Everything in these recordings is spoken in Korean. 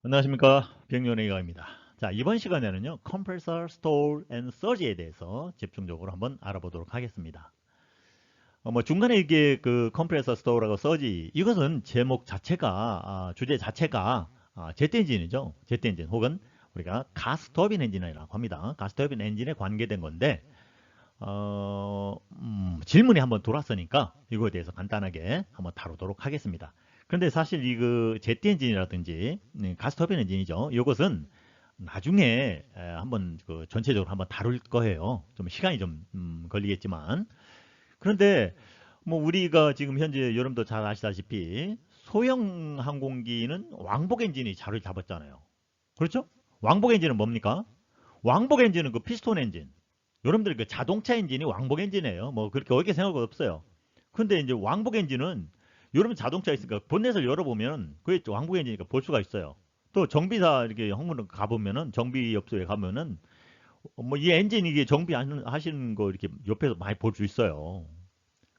안녕하십니까, 백년의가입니다. 자, 이번 시간에는요 컴프레서 스토어 앤 서지에 대해서 집중적으로 한번 알아보도록 하겠습니다. 뭐 중간에 이게 그 컴프레서 스토어라고 서지, 이것은 제목 자체가 주제 자체가 제트 엔진이죠. 제트 엔진 혹은 우리가 가스 터빈 엔진이라고 합니다. 가스 터빈 엔진에 관계된 건데 질문이 한번 돌았으니까 이거에 대해서 간단하게 한번 다루도록 하겠습니다. 그런데 사실 이 그 제트 엔진이라든지 가스 터빈 엔진이죠. 이것은 나중에 한번 그 전체적으로 한번 다룰 거예요. 좀 시간이 좀 걸리겠지만. 그런데 뭐 우리가 지금 현재 여러분도 잘 아시다시피 소형 항공기는 왕복 엔진이 자리를 잡았잖아요. 그렇죠? 왕복 엔진은 뭡니까? 왕복 엔진은 그 피스톤 엔진. 여러분들 그 자동차 엔진이 왕복 엔진이에요. 뭐 그렇게 어렵게 생각할 거 없어요. 근데 이제 왕복 엔진은 여러분 자동차 있으니까 본넷을 열어보면 그게 왕복 엔진이니까 볼 수가 있어요. 또 정비사 이렇게 항문을 가보면은 정비업소에 가면은 뭐 이 엔진 이게 정비하시는 거 이렇게 옆에서 많이 볼 수 있어요.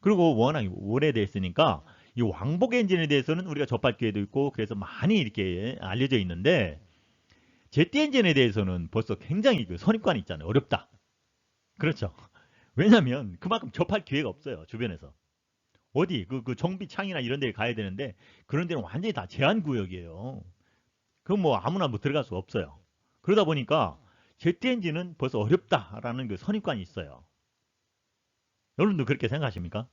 그리고 워낙 오래됐으니까 이 왕복 엔진에 대해서는 우리가 접할 기회도 있고 그래서 많이 이렇게 알려져 있는데 제트 엔진에 대해서는 벌써 굉장히 그 선입관이 있잖아요. 어렵다. 그렇죠. 왜냐면 그만큼 접할 기회가 없어요. 주변에서. 어디 그 정비창이나 이런 데 가야 되는데 그런 데는 완전히 다 제한 구역이에요. 그건 뭐 아무나 뭐 들어갈 수가 없어요. 그러다 보니까 제트 엔진은 벌써 어렵다라는 그 선입관이 있어요. 여러분도 그렇게 생각하십니까?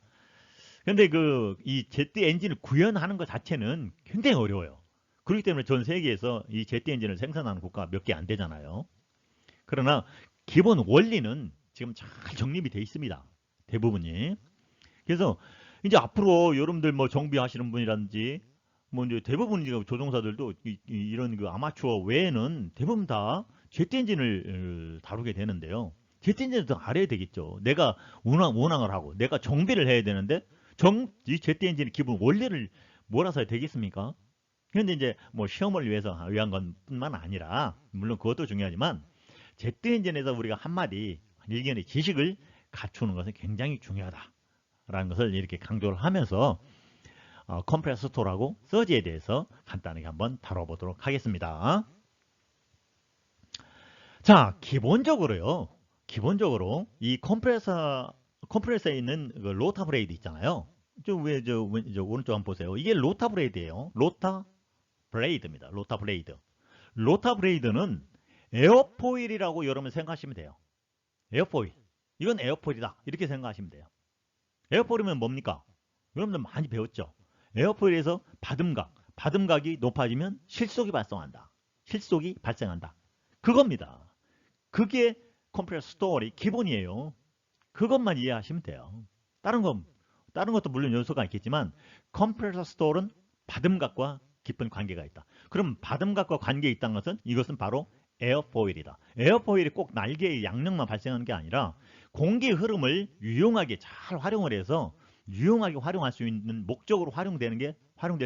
근데 그 이 제트 엔진을 구현하는 것 자체는 굉장히 어려워요. 그렇기 때문에 전 세계에서 이 제트 엔진을 생산하는 국가 몇 개 안 되잖아요. 그러나 기본 원리는 지금 잘 정립이 돼 있습니다. 대부분이. 그래서 이제 앞으로 여러분들 뭐 정비하시는 분이라든지 뭐 이제 대부분 이제 조종사들도 이런 그 아마추어 외에는 대부분 다 제트 엔진을 다루게 되는데요. 제트 엔진을 더 알아야 되겠죠. 내가 운항을 하고 내가 정비를 해야 되는데 이 제트 엔진의 기본 원리를 몰아서 되겠습니까? 그런데 이제 뭐 시험을 위한 것뿐만 아니라 물론 그것도 중요하지만 제트 엔진에서 우리가 한마디 일견의 지식을 갖추는 것은 굉장히 중요하다라는 것을 이렇게 강조를 하면서 컴프레서토라고 서지에 대해서 간단하게 한번 다뤄보도록 하겠습니다. 자, 기본적으로 이 컴프레서에 있는 그 로타 브레이드 있잖아요. 저 오른쪽 한번 보세요. 이게 로타 브레이드예요. 로타 브레이드입니다. 로타 브레이드. 로타 브레이드는 에어포일이라고 여러분 생각하시면 돼요. 에어포일. 이건 에어포일이다. 이렇게 생각하시면 돼요. 에어포일이면 뭡니까? 여러분들 많이 배웠죠? 에어포일에서 받음각이 높아지면 실속이 발생한다. 실속이 발생한다. 그겁니다. 그게 컴프레서 스토어의 기본이에요. 그것만 이해하시면 돼요. 다른 건 다른 것도 물론 요소가 있겠지만 컴프레서 스토어는 받음각과 깊은 관계가 있다. 그럼 받음각과 관계가 있다는 것은 이것은 바로 에어포일이다. 에어포일이 꼭 날개의 양력만 발생하는 게 아니라 공기 흐름을 유용하게 잘 활용을 해서 유용하게 활용할 수 있는 목적으로 활용될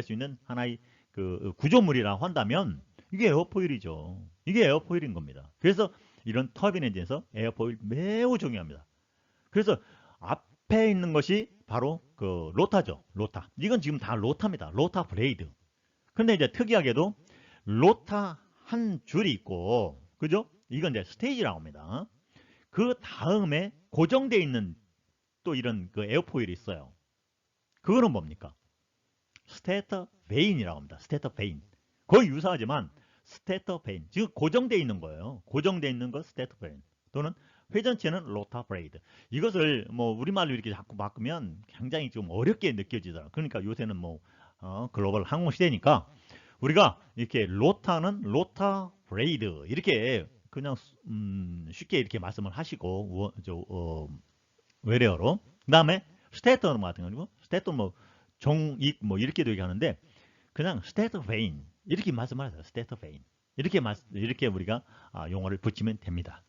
수 있는 하나의 그 구조물이라고 한다면 이게 에어포일이죠. 이게 에어포일인 겁니다. 그래서 이런 터빈 엔진에서 에어포일 매우 중요합니다. 그래서 앞에 있는 것이 바로 그 로타죠. 로타. 이건 지금 다 로타입니다. 로타 브레이드. 근데 이제 특이하게도 로타 한 줄이 있고, 그죠? 이건 이제 스테이지라고 합니다. 그 다음에 고정되어 있는 또 이런 그 에어포일이 있어요. 그거는 뭡니까? 스테터 베인이라고 합니다. 스테터 베인. 거의 유사하지만 스테터 베인. 즉 고정되어 있는 거예요. 고정되어 있는 거 스테터 베인. 또는 회전체는 로타 브레이드. 이것을 뭐 우리말로 이렇게 자꾸 바꾸면 굉장히 좀 어렵게 느껴지더라고요. 그러니까 요새는 뭐 글로벌 항공 시대니까 우리가 이렇게 로타는 로타 브레이드 이렇게 그냥 쉽게 이렇게 말씀을 하시고 외래어로 그다음에 스테터 같은 경우 스테터 뭐 정익 뭐 이렇게도 얘기하는데 그냥 스테터 베인 이렇게 말씀을 하세요. 스테터 베인 이렇게 우리가 용어를 붙이면 됩니다.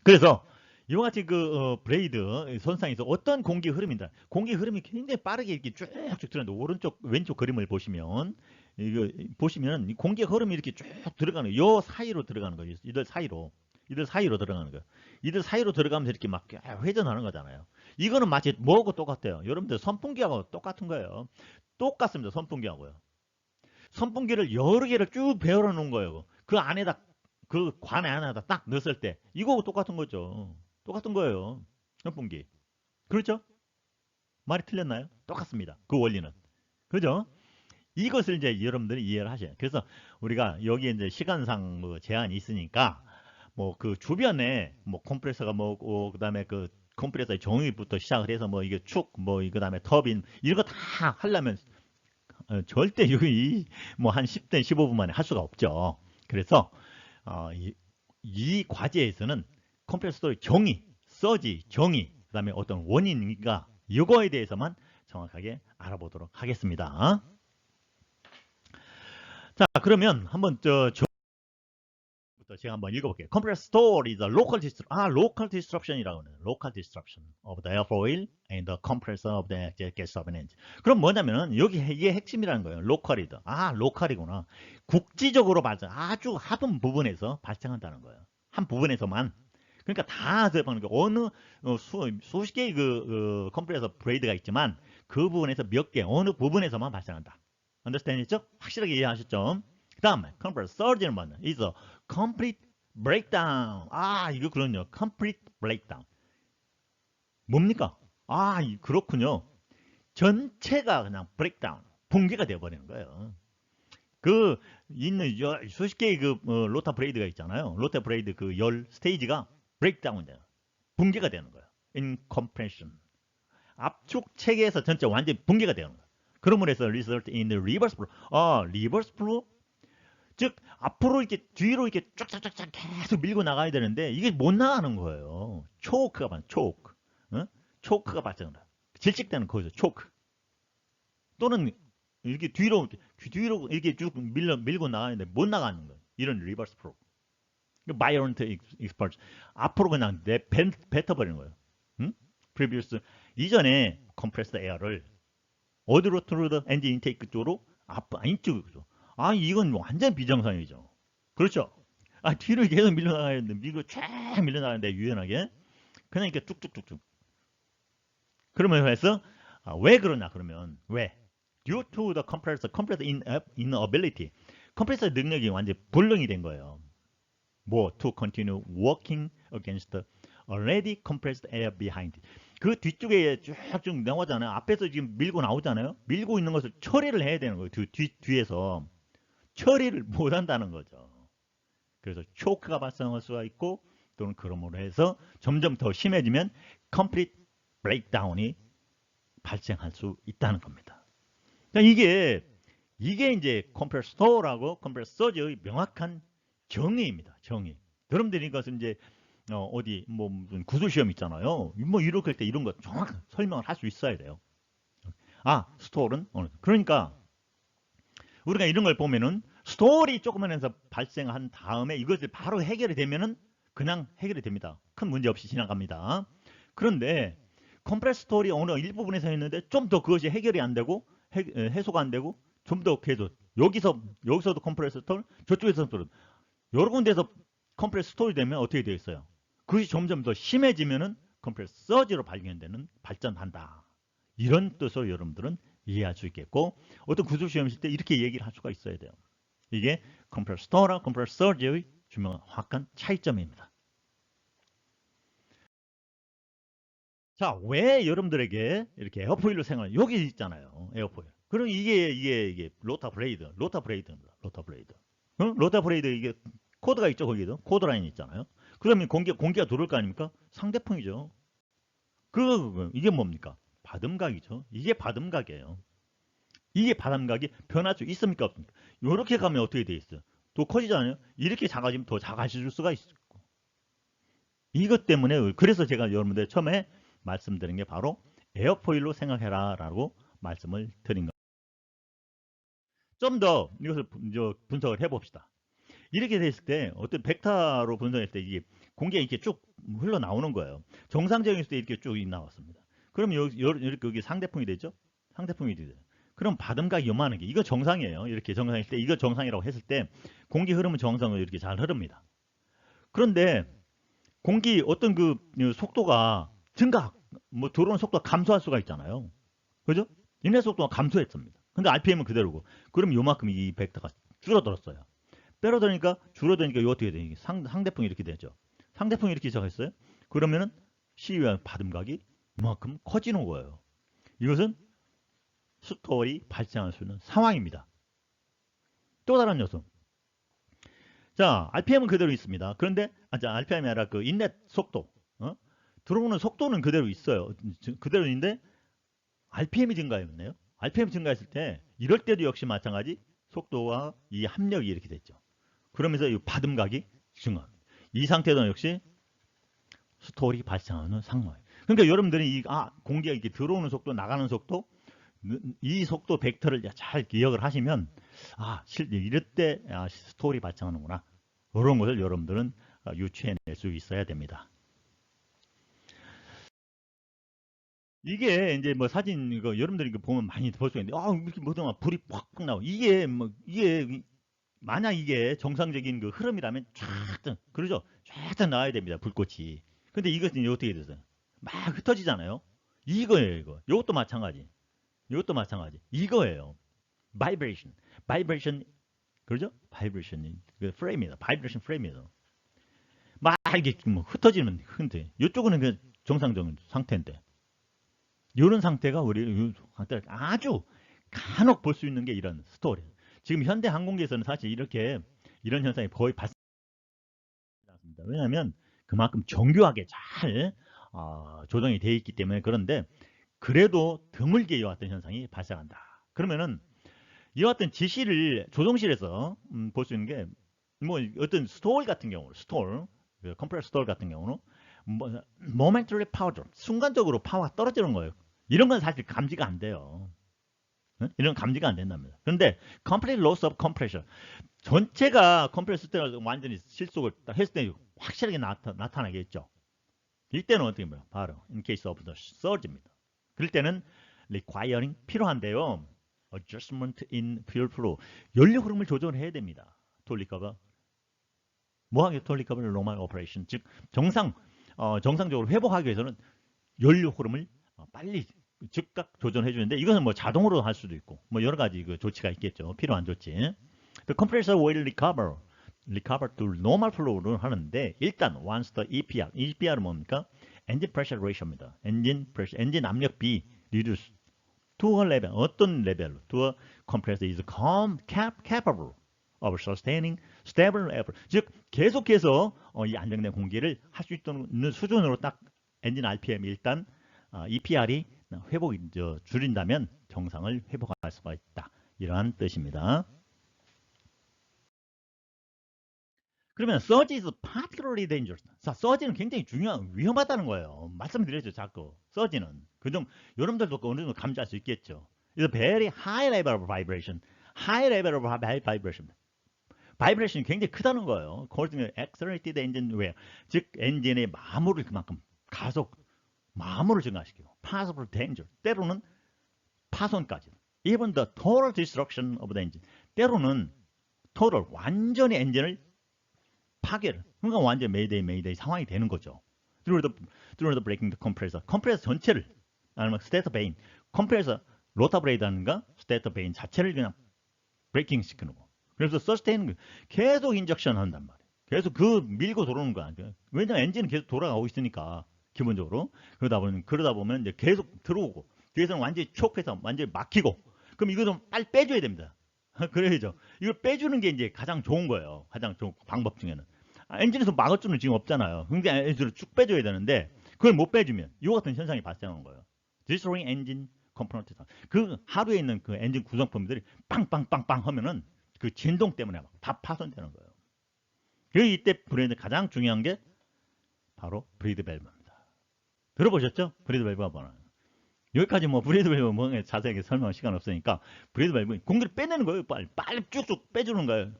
그래서 이와 같이 그 브레이드 선상에서 어떤 공기 흐름이다. 공기 흐름이 굉장히 빠르게 이렇게 쭉쭉 들어가는데 오른쪽 왼쪽 그림을 보시면 이거 보시면 이 공기 흐름이 이렇게 쭉 들어가는 요 사이로 들어가는 거예요. 이들 사이로 들어가는 거예요. 이들 사이로 들어가면서 이렇게 막 회전하는 거잖아요. 이거는 마치 뭐하고 똑같아요. 여러분들 선풍기하고 똑같은 거예요. 똑같습니다. 선풍기하고요. 선풍기를 여러 개를 쭉 배열해 놓은 거예요. 그 안에다 그 관 안에다 딱 넣었을 때 이거하고 똑같은 거죠. 똑같은 거예요. 선풍기. 그렇죠? 말이 틀렸나요? 똑같습니다. 그 원리는. 그죠? 이것을 이제 여러분들이 이해를 하셔요. 그래서 우리가 여기에 이제 시간상 뭐 제한이 있으니까 뭐 그 주변에 뭐 컴프레서가 뭐고 그다음에 그 컴프레서의 정의부터 시작을 해서 뭐 이게 축 뭐 그다음에 터빈 이런 거 다 하려면 절대 여기 뭐 한 10분 15분 만에 할 수가 없죠. 그래서 이 과제에서는 컴프레서의 정의, 서지, 정의, 그다음에 어떤 원인인가 이거에 대해서만 정확하게 알아보도록 하겠습니다. 자, 그러면 한번 부터 제가 한번 읽어볼게요. Compressed store is a local disruption이라고 하는 local disruption of the airfoil and the compressor of the gas turbine engine. 그럼 뭐냐면은 여기 이게 핵심이라는 거예요. 로컬이다. 로컬이구나. 국지적으로 발생, 아주 한 부분에서 발생한다는 거예요. 한 부분에서만. 그러니까 다 어느 수십 개의 그 컴프레서 브레이드가 있지만 그 부분에서 몇 개, 어느 부분에서만 발생한다. understand이죠? 확실하게 이해하셨죠? 그 다음에 compressed surge는 뭐냐? is a complete breakdown. 이거 그렇군요. complete breakdown. 뭡니까? 그렇군요. 전체가 그냥 breakdown, 붕괴가 되어버리는 거예요. 그 있는 수십 개의 그 로타 브레이드가 있잖아요. 로타 브레이드 그 열 스테이지가 breakdown 돼요. 붕괴가 되는 거예요. in compression. 압축 체계에서 전체 완전히 붕괴가 되는 거예요. 그러므로 해서 result in the reverse flow. reverse flow? 즉 앞으로 이렇게 뒤로 이렇게 쫙쫙쫙 계속 밀고 나가야 되는데 이게 못 나가는 거예요. 초크가 발생, 초크. 초크가 발생을 해요. 질식되는 거기서 초크. 또는 이렇게 뒤로 이렇게 쭉 밀고 나가는데 못 나가는 거예요. 이런 리버스 프로. 바이오런트 익스퍼트. 앞으로 그냥 뱉어버리는 거예요. previous 이전에 컴프레스 에어를 어디로 트루더 엔진 인테이크 쪽으로 안쪽으로. 이건 완전 비정상이죠. 그렇죠? 뒤로 계속 밀려나가야 되는데, 쫙 밀려나가는데, 유연하게. 그냥 이렇게 쭉쭉쭉쭉. 그러면 해서, 왜 그러냐, 그러면. 왜? Due to the compressor inability. 컴프레서 능력이 완전 불능이 된 거예요. to continue working against the already compressed air behind. 그 뒤쪽에 쭉쭉 나오잖아요. 앞에서 지금 밀고 나오잖아요. 밀고 있는 것을 처리를 해야 되는 거예요. 뒤에서. 처리를 못 한다는 거죠. 그래서 초크가 발생할 수가 있고 또는 그러므로 해서 점점 더 심해지면 complete breakdown이 발생할 수 있다는 겁니다. 그러니까 이게 이제 컴프레서라고 컴프레서의 명확한 정의입니다. 정의. 여러분들이 이것은 이제 어디 뭐 무슨 구조 시험 있잖아요. 뭐 이렇게 할 때 이런 거 정확히 설명을 할 수 있어야 돼요. 스토어는 그러니까 우리가 이런 걸 보면은 스토리 조금만 해서 발생한 다음에 이것을 바로 해결이 되면은 그냥 해결이 됩니다. 큰 문제 없이 지나갑니다. 그런데 컴프레스 스토리 어느 일부분에서 했는데 좀 더 그것이 해결이 안 되고 해소가 안 되고 좀 더 계속 여기서도 컴프레스 스토리 저쪽에서도 여러 군데서 컴프레스 스토리 되면 어떻게 되어 있어요? 그것이 점점 더 심해지면은 컴프레스 서지로 발전한다. 이런 뜻으로 여러분들은 이해할 수 있겠고 어떤 구조 시험을 칠 때 이렇게 얘기를 할 수가 있어야 돼요. 이게 컴프레서 스토어랑 컴프레서 서지의 중요한 차이점입니다. 자, 왜 여러분들에게 이렇게 에어포일로 생각을 여기 있잖아요. 에어포일. 그럼 이게 로타 브레이드입니다. 로타 브레이드. 로타 브레이드 이게 코드가 있죠, 거기도. 코드 라인이 있잖아요. 그러면 공기가 들어올 거 아닙니까? 상대풍이죠. 이게 뭡니까? 바듬각이죠. 이게 바듬각이에요. 이게 바람각이 변할 수 있습니까? 없습니까? 이렇게 가면 어떻게 돼 있어요? 또 커지잖아요. 이렇게 작아지면 더 작아질 수가 있고. 이것 때문에 그래서 제가 여러분들 처음에 말씀드린 게 바로 에어포일로 생각해라 라고 말씀을 드린 겁니다. 좀 더 이것을 분석을 해봅시다. 이렇게 됐을 때 어떤 벡터로 분석했을 때 이게 공기가 이렇게 쭉 흘러나오는 거예요. 정상적인 때 이렇게 쭉 나왔습니다. 그럼 여기 상대풍이 되죠? 상대풍이 되죠. 그럼 바람각이 요만한 게 이거 정상이에요. 이렇게 정상일 때 이거 정상이라고 했을 때 공기 흐름은 정상으로 이렇게 잘 흐릅니다. 그런데 공기 어떤 그 속도가 들어오는 속도가 감소할 수가 있잖아요. 그죠? 인내 속도가 감소했습니다. 근데 RPM은 그대로고. 그럼 요만큼 이 벡터가 줄어들었어요. 줄어드니까 이거 어떻게 돼? 상대풍이 이렇게 되죠. 상대풍이 이렇게 시작했어요. 그러면은 C와 받음각이 이만큼 커지는 거예요. 이것은 스톨이 발생할 수 있는 상황입니다. 또 다른 요소. 자, RPM은 그대로 있습니다. 그런데 RPM이 아니라 그 인넷 속도, 들어오는 속도는 그대로 있어요. 그대로 있는데 RPM이 증가했네요. RPM이 증가했을 때 이럴 때도 역시 마찬가지 속도와 이 합력이 이렇게 됐죠. 그러면서 이 받음각이 증가합니다. 이 상태도 역시 스톨이 발생하는 상황이에요. 그러니까 여러분들이 공기가 이렇게 들어오는 속도, 나가는 속도, 이 속도 벡터를 잘 기억을 하시면 이럴 때 스톨이 발생하는구나. 이런 것을 여러분들은 유추해낼 수 있어야 됩니다. 이게 이제 뭐 사진 이거 여러분들이 이거 보면 많이 볼 수 있는데 이렇게 뭐든 불이 팍팍 나오고 이게 만약 이게 정상적인 그 흐름이라면 쫙 그러죠. 쫙 나와야 됩니다. 불꽃이. 근데 이것은 어떻게 됐어요? 막 흩어지잖아요. 이거예요, 이거. 이것도 마찬가지. 이것도 마찬가지. 이거예요. 바이브레이션. 그러죠? 바이브레이션이 그 프레임이다. 바이브레이션 프레임이다. 막 이게 뭐 흩어지는 흔데 이쪽은 그 정상적인 상태인데 이런 상태가 우리 상태를 아주 간혹 볼 수 있는 게 이런 스토리. 지금 현대 항공기에서는 사실 이런 현상이 거의 발생하지 않습니다. 왜냐하면 그만큼 정교하게 잘 조정이 되어 있기 때문에. 그런데 그래도 드물게 이와 같은 현상이 발생한다. 그러면은 이와 같은 지시를 조종실에서 볼 수 있는 게 뭐 어떤 스톨 같은 경우는 컴프레서 스톨 같은 경우는 momentary power drop, 순간적으로 파워가 떨어지는 거예요. 이런 건 사실 감지가 안 돼요. 이런 감지가 안 된답니다. 그런데 complete loss of compression, 전체가 컴프레서 스톨이 완전히 실속을 했을 때 확실하게 나타나겠죠. 이때는 어떻게 보면 바로 in case of the surge입니다. 그럴 때는 requiring 필요한데요. adjustment in fuel flow, 연료 흐름을 조절해야 됩니다. 돌릴까봐 뭐하게 돌릴까봐 normal operation, 즉 정상적으로 회복하기 위해서는 연료 흐름을 빨리 즉각 조절해 주는데 이것은 뭐 자동으로 할 수도 있고 뭐 여러 가지 그 조치가 있겠죠. 필요한 조치. The compressor will recover to normal flow를 하는데 일단 once the EPR은 뭡니까? engine pressure ratio입니다. 엔진 압력비 reduce to a level, 어떤 레벨로? To a compressor is capable of sustaining stable level. 즉 계속해서 이 안정된 공기를 할 수 있는 수준으로 딱 엔진 RPM이 일단 EPR이 회복이 줄인다면 정상을 회복할 수가 있다. 이러한 뜻입니다. 그러면 surge is particularly dangerous. 자, surge는 굉장히 위험하다는 거예요. 말씀드렸죠, 자꾸. surge는. 그좀 여러분들도 어느 정도 감지할 수 있겠죠. It's a very high level of vibration. high level of vibration. 바이브레이션이 굉장히 크다는 거예요. causing accelerated engine wear. 즉 엔진의 마모를 그만큼 마모를 증가시키고 possible danger. 때로는 파손까지. Even the total destruction of the engine. 때로는 완전히 엔진을 파괴를. 그러니까 완전 메이데이 상황이 되는 거죠. through the breaking the compressor. 컴프레서 전체를 아니면 스테이터 베인. 컴프레서 로터 브레이드라든가 스테이터 베인 자체를 그냥 브레이킹 시키는 거. 그래서 서스테인 계속 인젝션 한단 말이에요. 계속 밀고 들어오는 거야. 왜냐면 엔진은 계속 돌아가고 있으니까 기본적으로. 그러다 보면 이제 계속 들어오고 뒤에서는 완전히 촉해서 완전히 막히고 그럼 이거 좀 빨리 빼줘야 됩니다. 그래야죠. 이걸 빼주는 게 이제 가장 좋은 거예요. 가장 좋은 방법 중에는. 엔진에서 막을 수는 지금 없잖아요. 그러니까 엔진을 쭉 빼줘야 되는데 그걸 못 빼주면 이와 같은 현상이 발생하는 거예요. Destroying engine component. 그 하루에 있는 그 엔진 구성품들이 빵빵빵빵 하면은 그 진동 때문에 막 다 파손되는 거예요. 그래서 이때 브레이드 가장 중요한 게 바로 브리드 밸브입니다. 들어보셨죠? 브리드 밸브가 뭐냐? 여기까지 뭐 브리드 밸브 뭐 자세하게 설명할 시간 없으니까 브리드 밸브 공기를 빼내는 거예요. 빨리 쭉쭉 빼주는 거예요.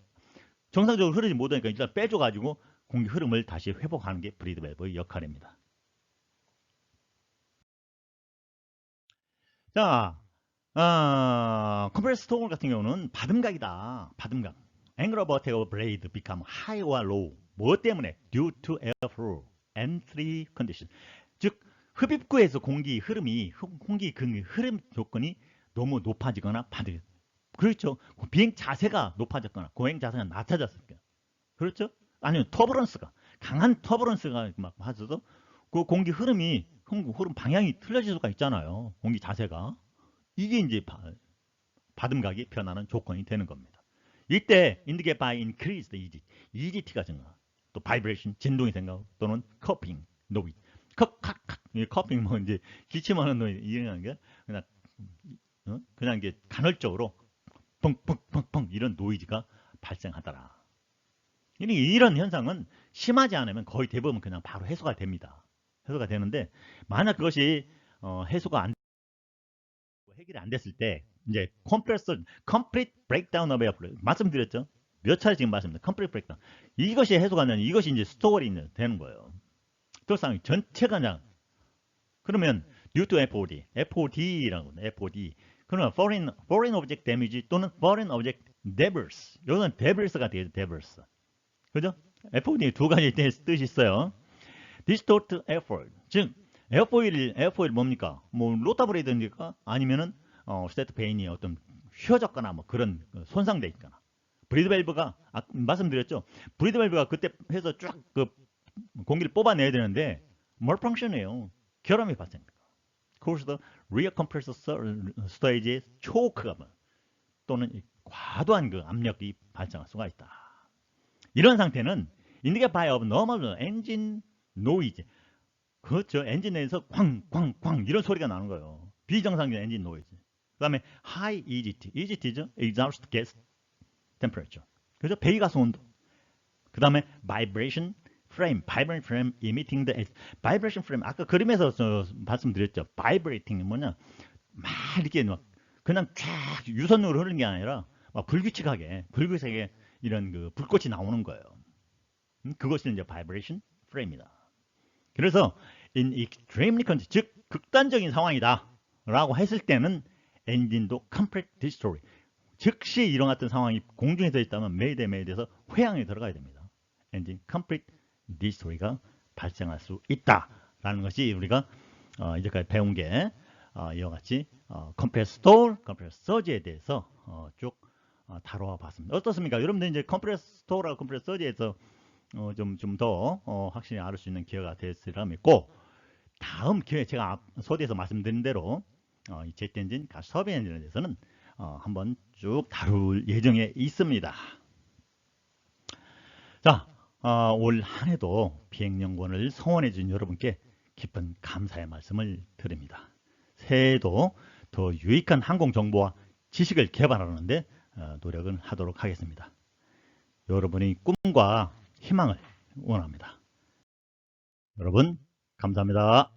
정상적으로 흐르지 못하니까 일단 빼줘가지고 공기 흐름을 다시 회복하는 게 브리드 밸브의 역할입니다. 자, 컴프레서 스톨 같은 경우는 받음각이다. 받음각. Angle of attack of blade become high or low. 뭐 때문에? Due to airflow and three conditions. 즉 흡입구에서 공기 흐름 조건이 너무 높아지거나 반대. 그렇죠. 비행 자세가 높아졌거나 고행 자세가 낮아졌을 거예요. 그렇죠? 아니면 터부런스가 강한 터부런스가 막 하셔도 그 공기 흐름이 흐름 방향이 틀려질 수가 있잖아요. 공기 자세가 이게 이제 받음각이 변하는 조건이 되는 겁니다. 이때 indicate by increased EGT, EGT가 증가, 또 vibration 진동이 생기고 또는 커핑 노이즈, 컥칵칵 커핑 뭐 이제 기침하는 노이즈 이런 게 그냥 그냥 이게 간헐적으로 펑펑펑펑 이런 노이즈가 발생하더라. 이런 현상은 심하지 않으면 거의 대부분 그냥 바로 해소가 됩니다. 해소가 되는데 만약 그것이 해소가 안 해결이 안 됐을 때 이제 컴프레서 complete breakdown of airflow 말씀드렸죠. 몇 차례 지금 말씀드렸죠. complete breakdown 이것이 해소가 안 되면 이것이 이제 스토어리 되는 거예요. 스토어상이 전체가 그냥 그러면 due to FOD라고 FOD 그러면 foreign object damage 또는 foreign object debris 여기는 debris가 되죠. debris 그죠? FOD 두 가지 뜻이 있어요. distort airfoil 즉 에어포일 뭡니까? 뭐 로타브레이드입니까? 아니면은 스테트 베인이 어떤 휘어졌거나 뭐 그런 손상돼 있거나 브리드 밸브가 말씀드렸죠. 브리드 밸브가 그때 해서 쭉 그 공기를 뽑아내야 되는데 malfunction이에요. 결함이 발생합니다. 그래서 rear compressor storage의 초크가 또는 과도한 그 압력이 발생할 수가 있다. 이런 상태는 indicate by of normal engine noise 그렇죠. 엔진에서 쾅쾅쾅 이런 소리가 나는 거예요. 비정상적인 엔진 노이즈. 그 다음에 high EGT죠. exhaust gas temperature. 그죠? 배기가스 온도. 그 다음에 vibration frame emitting the vibration frame. 아까 그림에서 말씀드렸죠. vibrating 뭐냐? 막 이렇게 막 그냥 쫙 유선으로 흐르는 게 아니라 막 불규칙하게 이런 그 불꽃이 나오는 거예요. 그것이 이제 vibration frame이다. 그래서 in extremely condition, 즉 극단적인 상황이다 라고 했을 때는 엔진도 complete destroy 즉시 이런 같은 상황이 공중에서 있다면 메이데이에서 회항에 들어가야 됩니다. 엔진 complete destroy가 발생할 수 있다라는 것이 우리가 이제까지 배운 게 이와 같이 compressed stall, compressed surge에 대해서 쭉 다뤄 봤습니다. 어떻습니까? 여러분들 이제 compressed stall하고 compressed surge에서 좀 더 확실히 알 수 있는 기회가 됐으리라 믿고 다음 기회에 제가 서두에서 말씀드린 대로 이 제트 엔진, 가스 터빈 엔진에 대해서는 한번 쭉 다룰 예정에 있습니다. 자, 올 한 해도 비행연구원을 성원해 주신 여러분께 깊은 감사의 말씀을 드립니다. 새해에도 더 유익한 항공 정보와 지식을 개발하는데 노력은 하도록 하겠습니다. 여러분의 꿈과 희망을 원합니다. 여러분 감사합니다.